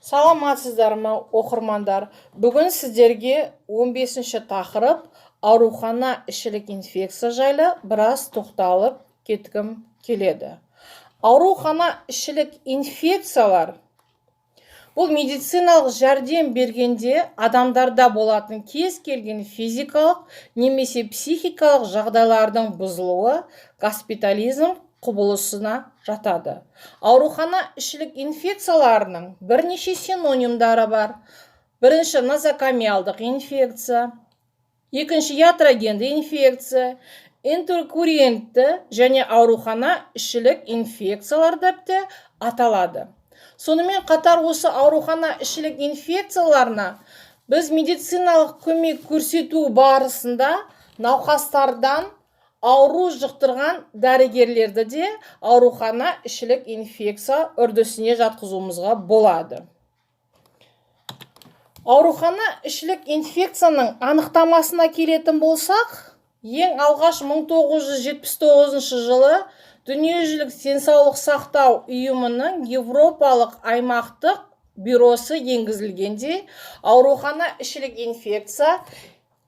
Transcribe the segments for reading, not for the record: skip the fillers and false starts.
Саламатсыздар ма, оқырмандар? Бүгін сіздерге 15-ші тақырып аурухана ішілік инфекция жайлы біраз тоқталып кеткім келеді. Аурухана ішілік инфекциялар бұл медициналық жәрдем бергенде адамдарда болатын кез келген физикалық немесе психикалық жағдайлардың бұзылуы госпитализм құбылысына жатады. Аурухана ішілік инфекцияларының бірнеше синонимдары бар. Бірінші нозокомиалдық инфекция, екінші ятрогенді инфекция, интеркуррентті және аурухана ішілік инфекциялар деп те аталады. Сонымен қатар осы аурухана ішілік инфекцияларына біз медициналық көмек көрсету барысында науқастардан ауру жұқтырған дәрігерлерді де аурухана ішілік инфекция үрдісіне жатқызуымызға болады. Аурухана ішілік инфекцияның анықтамасына келетін болсақ, ең алғаш 1979 жылы Дүниежүзілік денсаулық сақтау ұйымының Европалық аймақтық бюросы енгізілгенде, аурухана ішілік инфекция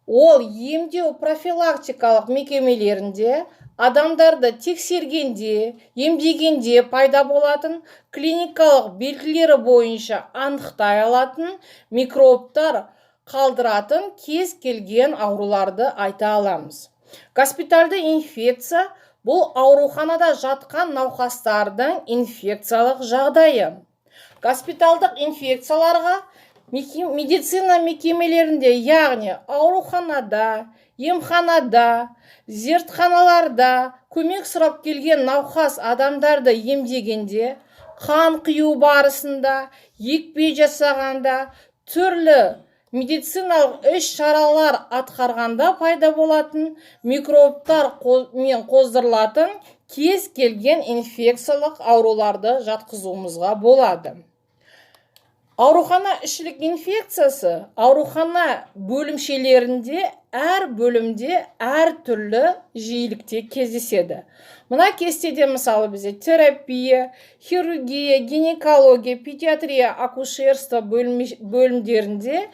ол емдеу профилактикалық мекемелерінде адамдарды тексергенде, емдегенде пайда болатын клиникалық белгілері бойынша анықтай алатын микробтар қалдыратын кез келген ауруларды айта аламыз. Госпитальды инфекция бұл ауруханада жатқан науқастардың инфекциялық жағдайы. Госпитальдық инфекцияларға медицина мекемелерінде, яғни ауруханада, емханада, зертханаларда көмек сұрап келген науқас адамдарды емдегенде, қан құю барысында, екпе жасағанда, түрлі медициналық іс-шаралар атқарғанда пайда болатын микробтар мен қоздырылатын кез келген инфекциялық ауруларды жатқызуымызға болады. Аурухана ішілік инфекциясы аурухана бөлімшелерінде әр бөлімде әр түрлі жиілікте кездеседі. Мына кестеде мысалы бізде терапия, хирургия, гинекология, педиатрия, акушерство бөлімдерінде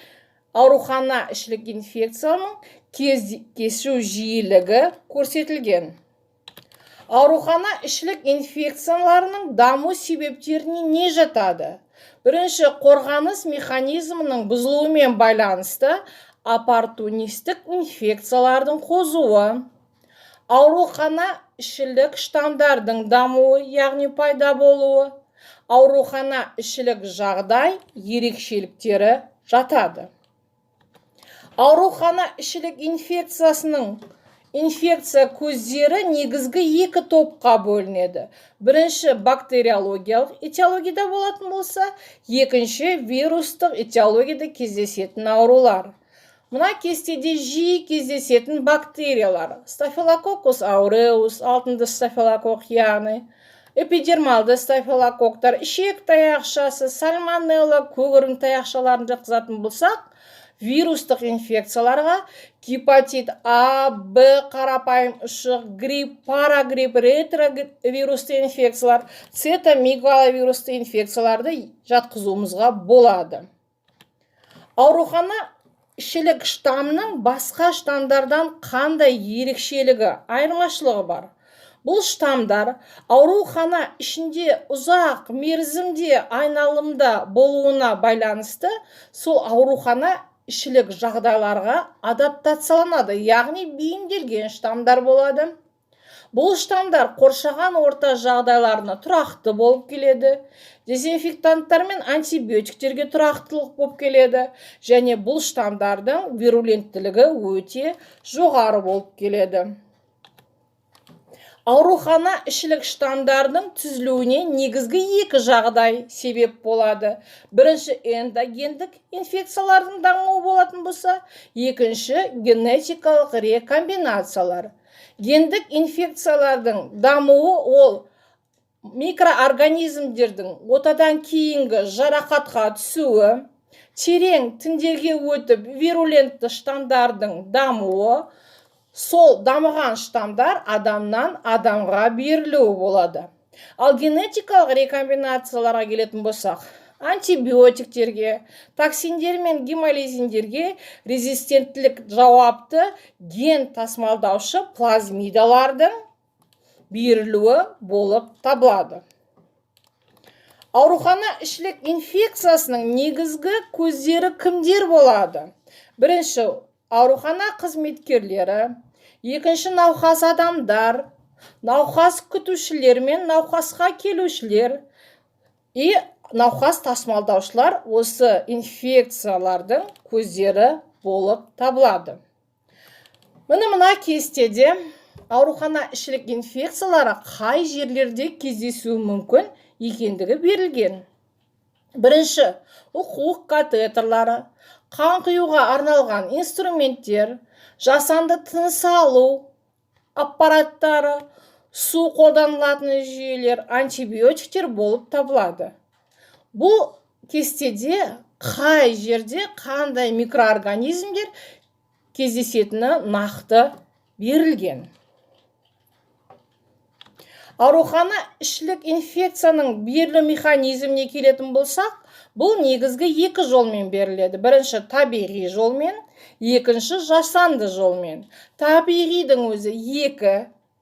аурухана ішілік инфекцияның кездесу жиілігі көрсетілген. Аурухана ішілік инфекцияларының даму себептеріне не жатады? Бірінші, қорғаныс механизмінің бұзылуымен байланысты оппортунистік инфекциялардың қозуы, аурухана ішілік штамдардың дамуы, яғни пайда болуы, аурухана ішілік жағдай ерекшеліктері жатады. Аурухана ішілік инфекция көздері негізгі екі топқа бөлінеді. Бірінші, бактериологиялық этиологияда болатын болса, екінші, вирустық этиологияда кездесетін аурулар. Мына кестеде жиі кездесетін бактериялар: стафилококкус ауреус, алтынды стафилококк, яғни эпидермалды стафилококктар, ішек таяқшасы, сальмонелла, көгерім таяқшаларын жатқызатын болсақ, вирустық инфекцияларға гепатит А, Б, қарапайым ұшық, грипп, парагрипп, ретровирусты инфекциялар, цитомегаловирусты инфекцияларды жатқызуымызға болады. Аурухана ішілік штамның басқа штамдардан қандай ерекшелігі, айырмашылығы бар? Бұл штамдар аурухана ішінде ұзақ мерзімде айналымда болуына байланысты сол аурухана ішілік жағдайларға адаптацияланады, яғни бейімделген штамдар болады. Бұл штамдар қоршаған орта жағдайларына тұрақты болып келеді, дезинфектанттар мен антибиотиктерге тұрақтылық болып келеді, және бұл штамдардың вируленттілігі өте жоғары болып келеді. Аурухана ішілік штамдардың түзілуіне негізгі екі жағдай себеп болады. Бірінші, эндогендік инфекциялардың дамуы болатын болса, екінші, генетикалық рекомбинациялар. Гендік инфекциялардың дамуы ол микроорганизмдердің отадан кейінгі жарақатқа түсуі, терең тіндерге өтіп вирулентті штамдардың дамуы, сол дамыған штамдар адамнан адамға берілуі болады. Ал генетикалық рекомбинацияларға келетін болсақ, антибиотиктерге, токсиндер мен гемолизиндерге резистенттілік жауапты ген тасымалдаушы плазмидалардың берілуі болып табылады. Аурухана ішілік инфекциясының негізгі көздері кімдер болады? Бірінші, аурухана қызметкерлері, екінші, науқас адамдар, науқас күтушілер мен науқасқа келушілер и науқас тасымалдаушылар осы инфекциялардың көздері болып табылады. Мына кестеде аурухана ішілік инфекциялары қай жерлерде кездесуі мүмкін екендігі берілген. Бірінші, қуық катетерлары, қан құюға арналған инструменттер, жасанды тыныс алу аппараттары, су қолданылатын жүйелер, антибиотиктер болып табылады. Бұл кестеде қай жерде қандай микроорганизмдер кездесетіні нақты берілген. Аурухана ішілік инфекцияның берілу механизміне келетін болсақ, бұл негізгі екі жолмен беріледі. Бірінші, табиғи жолмен, екінші, жасанды жолмен. Табиғидің өзі екі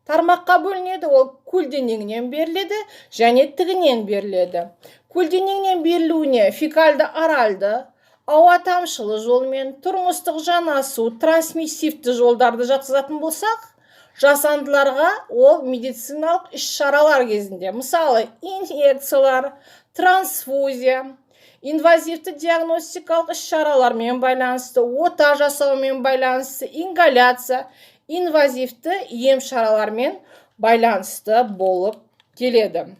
тармаққа бөлінеді, ол көлденеңнен беріледі және тігінен беріледі. Көлденеңнен берілуіне фекальды оральды, ауа тамшылы жолмен, тұрмыстық жанасу, трансмиссивті жолдарды жатқызатын болсақ, жасандыларға ол медициналық іс-шаралар кезінде, мысалы инъекциялар, трансфузия, инвазивті диагностикалық іс-шаралармен байланысты, ота жасаумен байланысты, ингаляция, инвазивті ем-шаралармен байланысты болып келеді.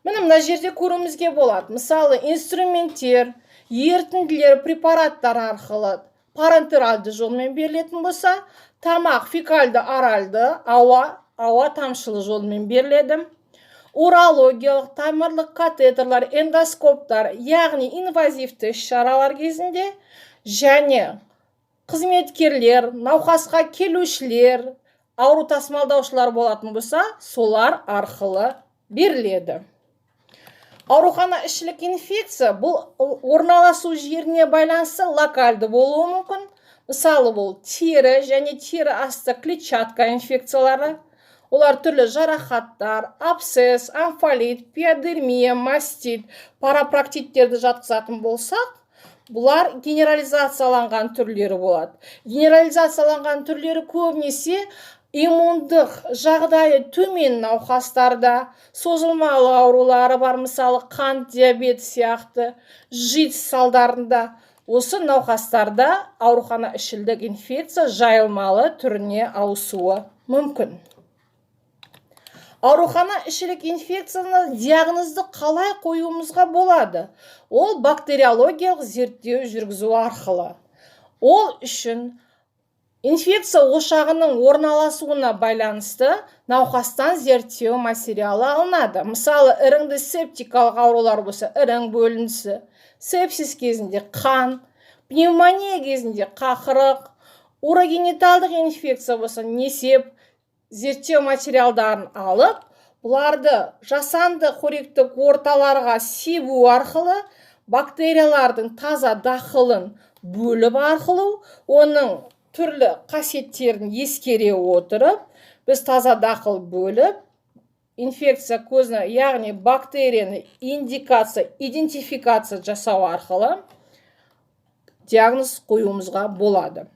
Мына жерде көруімізге болады. Мысалы инструменттер, ерітінділер, препараттар арқылы парентеральды жолмен берілетін болса, тамақ фекальды оральды, ауа тамшылы жолмен беріледі. Урологиялық, тамырлық катетерлар, эндоскоптар, яғни инвазивті шаралар кезінде және қызметкерлер, науқасқа келушілер, ауру тасымалдаушылар болатын болса, солар арқылы беріледі. Аурухана ішілік инфекция бұл орналасу жеріне байланысты локальды болуы мүмкін. Мысалы, бұл тері және тері асты клетчатка инфекциялары. Олар түрлі жарақаттар, абсцесс, амфолит, пиодермия, мастит, парапроктиттерді жатқызатын болсақ, бұлар генерализацияланған түрлері болады. Генерализацияланған түрлері көбінесе иммундық жағдайы төмен науқастарда, созылмалы аурулары бар, мысалы қант диабеті сияқты, жит салдарында. Осы науқастарда аурухана ішілік инфекция жайылмалы түріне ауысуы мүмкін. Аурухана ішілік инфекцияны диагнозды қалай қоюымызға болады? Ол бактериологиялық зерттеу жүргізу арқылы. Ол үшін инфекция ошағының орналасуына байланысты науқастан зерттеу материалы алынады. Мысалы, іріңді септикалық аурулар болса, ірің бөлінісі, сепсис кезінде қан, пневмония кезінде қақырық, урогениталдық инфекция болса, несеп, зерттеу материалдарын алып, бұларды жасанды қоректік орталарға себу арқылы бактериялардың таза дақылын бөліп арқылы, оның түрлі қасиеттерін ескере отырып, біз таза дақыл бөліп, инфекция көзіне, яғни бактерияны идентификация жасау арқылы диагноз қоюымызға болады.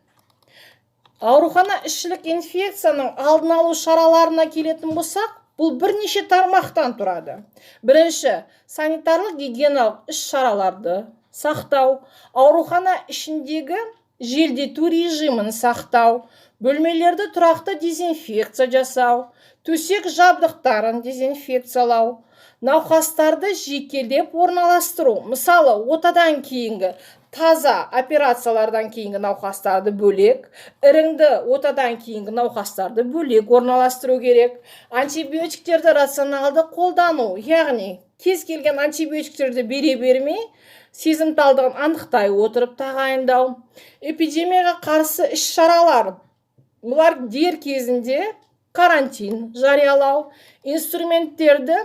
Аурухана ішілік инфекцияның алдын алу шараларына келетін болсақ, бұл бірнеше тармақтан тұрады. Бірінші, санитарлық гигиеналық іс-шараларды сақтау, аурухана ішіндегі желдету режимін сақтау, бөлмелерді тұрақты дезинфекция жасау, төсек жабдықтарын дезинфекциялау, науқастарды жекелеп орналастыру. Мысалы, отадан кейінгі таза операциялардан кейінгі науқастарды бөлек, іріңді отадан кейінгі науқастарды бөлек орналастыру керек. Антибиотиктерді рационалды қолдану, яғни кез келген антибиотиктерді бере бермей, сезімталдығын анықтай отырып тағайындау. Эпидемияға қарсы іс-шаралар, бұлар дер кезінде карантин жариялау, инструменттерді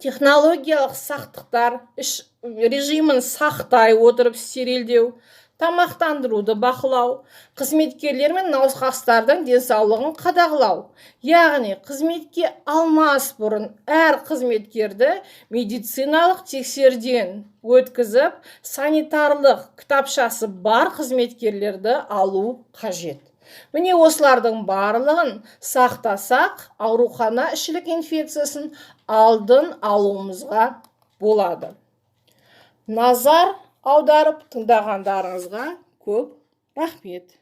технологиялық сақтықтар, іш режимін сақтай отырып стерилдеу, тамақтандыруды бақылау, қызметкерлер мен науқастардың денсаулығын қадағалау. Яғни қызметке алмас бұрын әр қызметкерді медициналық тексерден өткізіп, санитарлық кітапшасы бар қызметкерлерді алу қажет. Міне осылардың барлығын сақтасақ, аурухана ішілік инфекциясын алдын алуымызға болады. Назар аударып тыңдағандарыңызға көп рахмет.